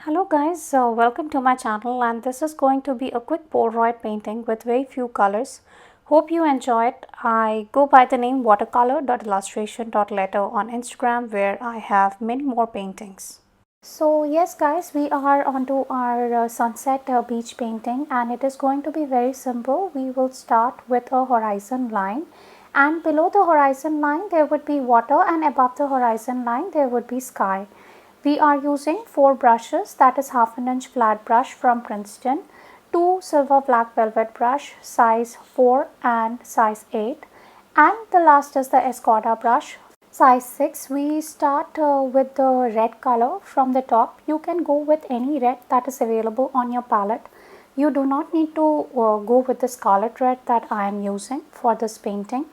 Hello guys, welcome to my channel, and this is going to be a quick Polaroid painting with very few colors. Hope you enjoy it. I go by the name watercolor.illustration.letter on Instagram, where I have many more paintings. So yes guys, we are onto our sunset beach painting, and it is going to be very simple. We will start with a horizon line, and below the horizon line there would be water, and above the horizon line there would be sky. We are using 4 brushes, that is half an inch flat brush from Princeton, 2 silver black velvet brush size 4 and size 8, and the last is the Escoda brush size 6. We start with the red color from the top. You can go with any red that is available on your palette. You do not need to go with the scarlet red that I am using for this painting,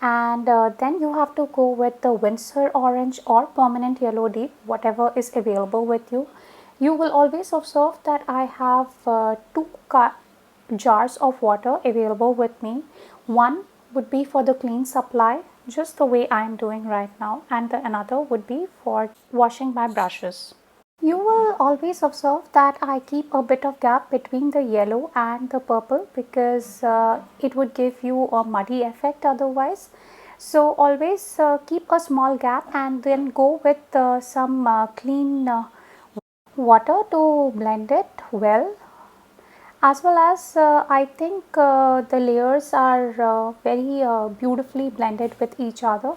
and then you have to go with the Winsor orange or permanent yellow deep, whatever is available with you. You will always observe that I have 2 jars of water available with me. One would be for the clean supply, just the way I am doing right now, and the another would be for washing my brushes. You will always observe that I keep a bit of gap between the yellow and the purple, because it would give you a muddy effect otherwise. So always keep a small gap and then go with some clean water to blend it well. As well as I think the layers are very beautifully blended with each other.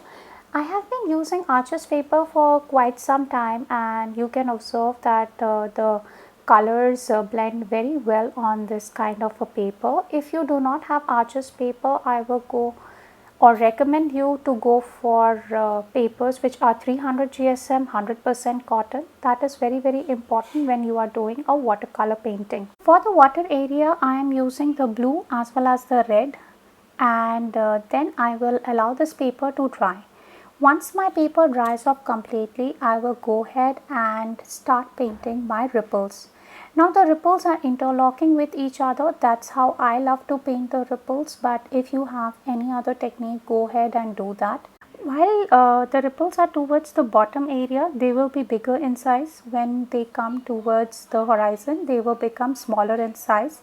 I have been using Arches paper for quite some time, and you can observe that the colors blend very well on this kind of a paper. If you do not have Arches paper, I will go or recommend you to go for papers which are 300 GSM 100% cotton. That is very important when you are doing a watercolor painting. For the water area, I am using the blue as well as the red, and then I will allow this paper to dry. Once my paper dries off completely, I will go ahead and start painting my ripples. Now the ripples are interlocking with each other. That's how I love to paint the ripples, but if you have any other technique, go ahead and do that. While the ripples are towards the bottom area, they will be bigger in size. When they come towards the horizon, they will become smaller in size.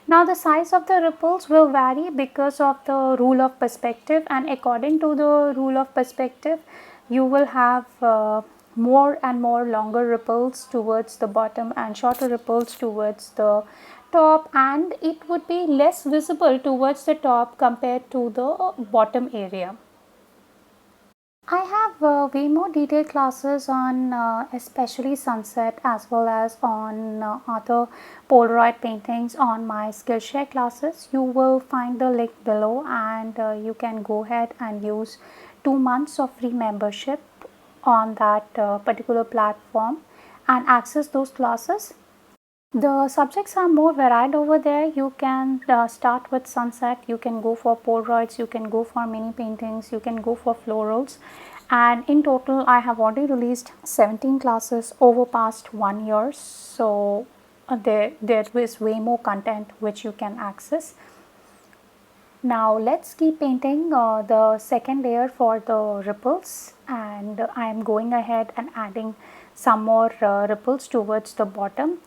Now the size of the ripples will vary because of the rule of perspective, and according to the rule of perspective, you will have more and more longer ripples towards the bottom and shorter ripples towards the top, and it would be less visible towards the top compared to the bottom area. I have way more detailed classes on especially sunset as well as on other Polaroid paintings on my Skillshare classes. You will find the link below, and you can go ahead and use 2 months of free membership on that particular platform and access those classes. The subjects are more varied over there. You can start with sunset, you can go for Polaroids, you can go for mini paintings, you can go for florals, and in total I have already released 17 classes over past 1 year. So there is way more content which you can access. Now let's keep painting the second layer for the ripples, and I am going ahead and adding some more ripples towards the bottom.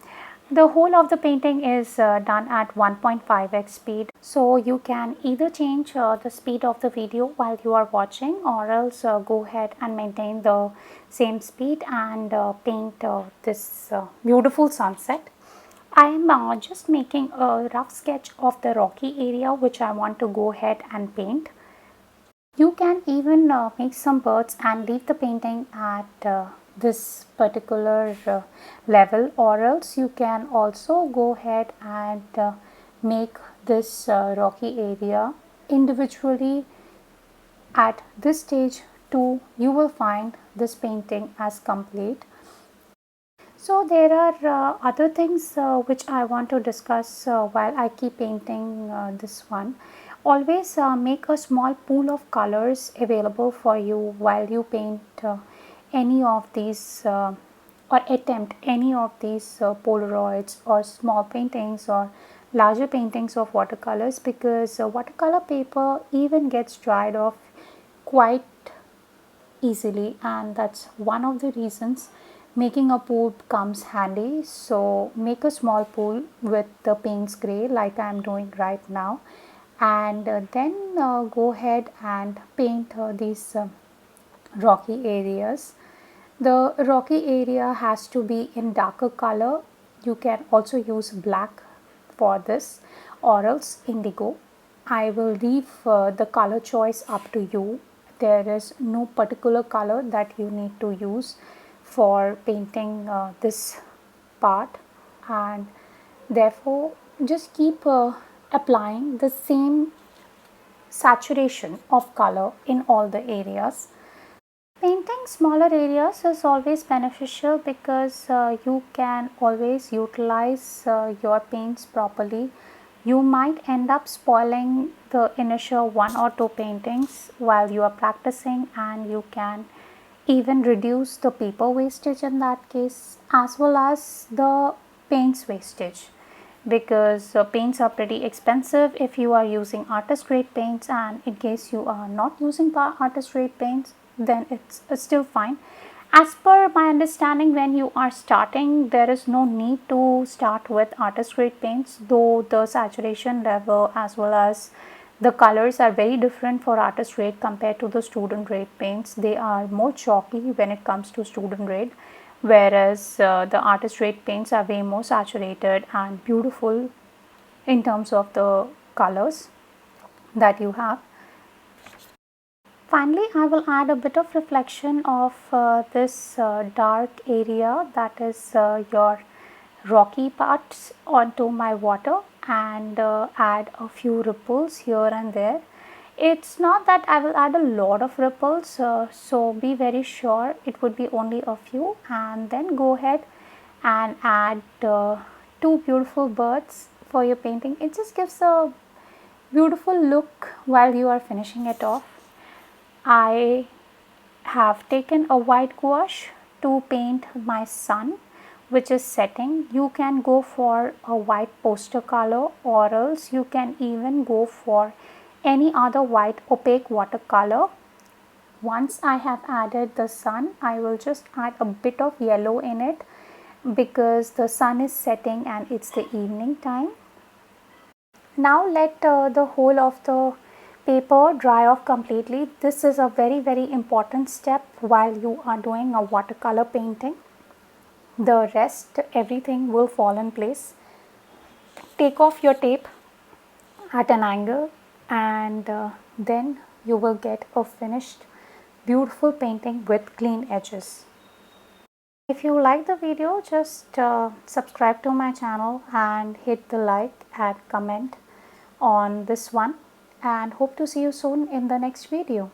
The whole of the painting is done at 1.5x speed, so you can either change the speed of the video while you are watching, or else go ahead and maintain the same speed and paint this beautiful sunset. I am just making a rough sketch of the rocky area which I want to go ahead and paint. You can even make some birds and leave the painting at this particular level, or else you can also go ahead and make this rocky area individually at this stage too. You will find this painting as complete. So there are other things which I want to discuss while I keep painting this one. Always make a small pool of colors available for you while you paint any of these or attempt any of these Polaroids or small paintings or larger paintings of watercolors, because watercolor paper even gets dried off quite easily, and that's one of the reasons making a pool comes handy. So make a small pool with the paints gray like I am doing right now, and then go ahead and paint these rocky areas. The rocky area has to be in darker color. You can also use black for this or else indigo. I will leave the color choice up to you. There is no particular color that you need to use for painting this part, and therefore just keep applying the same saturation of color in all the areas. Painting smaller areas is always beneficial because you can always utilize your paints properly. You might end up spoiling the initial one or two paintings while you are practicing, and you can even reduce the paper wastage in that case, as well as the paints wastage, because paints are pretty expensive if you are using artist grade paints, and in case you are not using artist grade paints, then it's still fine. As per my understanding, when you are starting, there is no need to start with artist grade paints, though the saturation level as well as the colors are very different for artist grade compared to the student grade paints. They are more chalky when it comes to student grade, whereas the artist grade paints are way more saturated and beautiful in terms of the colors that you have. Finally, I will add a bit of reflection of this dark area, that is your rocky parts, onto my water, and add a few ripples here and there. It's not that I will add a lot of ripples, so be very sure it would be only a few, and then go ahead and add two beautiful birds for your painting. It just gives a beautiful look while you are finishing it off. I have taken a white gouache to paint my sun, which is setting. You can go for a white poster color, or else you can even go for any other white opaque watercolor. Once I have added the sun, I will just add a bit of yellow in it because the sun is setting and it's the evening time. Now let the whole of the paper dry off completely. This is a very important step while you are doing a watercolor painting. The rest, everything will fall in place. Take off your tape at an angle, and then you will get a finished beautiful painting with clean edges. If you like the video, just subscribe to my channel and hit the like and comment on this one, and hope to see you soon in the next video.